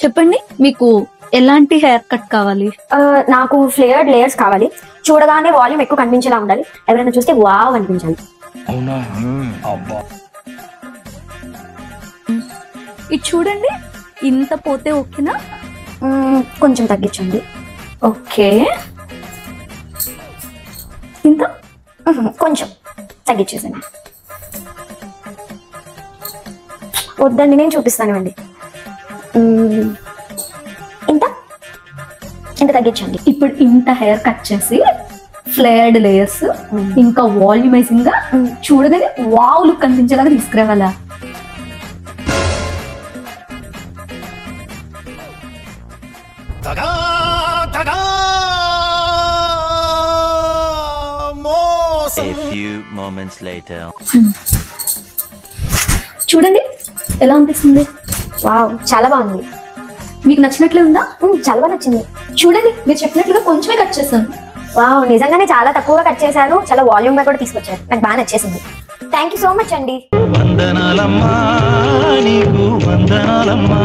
చెప్పండి, మీకు ఎలాంటి హెయిర్ కట్ కావాలి? నాకు ఫ్లేయర్డ్ లేయర్స్ కావాలి. చూడగానే వాల్యూమ్ ఎక్కువ కనిపించేలా ఉండాలి. ఎవరైనా చూస్తే వావ్ అనిపించాలి. ఇది చూడండి, ఇంత పోతే ఓకేనా? కొంచెం తగ్గించండి. ఓకే, ఇంత కొంచెం తగ్గించేసండి. వద్దండి, నేను చూపిస్తానండి. ఇంత ఇంత తగ్గించండి. ఇప్పుడు ఇంత హెయిర్ కట్ చేసి ఫ్లేయర్డ్ లేయర్స్ ఇంకా వాల్యూమైజింగ్ గా చూడగానే వావ్ లుక్ కనిపించేలాగా తీసుకురావాలా? A few moments later. చూడండి ఎలా అనిపిస్తుంది? వావ్, చాలా బాగుంది. మీకు నచ్చినట్లే ఉందా? చాలా బాగా నచ్చింది. చూడండి, మీరు చెప్పినట్లుగా కొంచెమే కట్ చేశాను. వావ్, నిజంగానే చాలా తక్కువగా కట్ చేశారు. చాలా వాల్యూమ్ గా కూడా తీసుకొచ్చారు. నాకు బాగా నచ్చేసింది. థ్యాంక్ యూ సో మచ్ అండి. వందనాలమ్మా నీకు వందనాలమ్మా.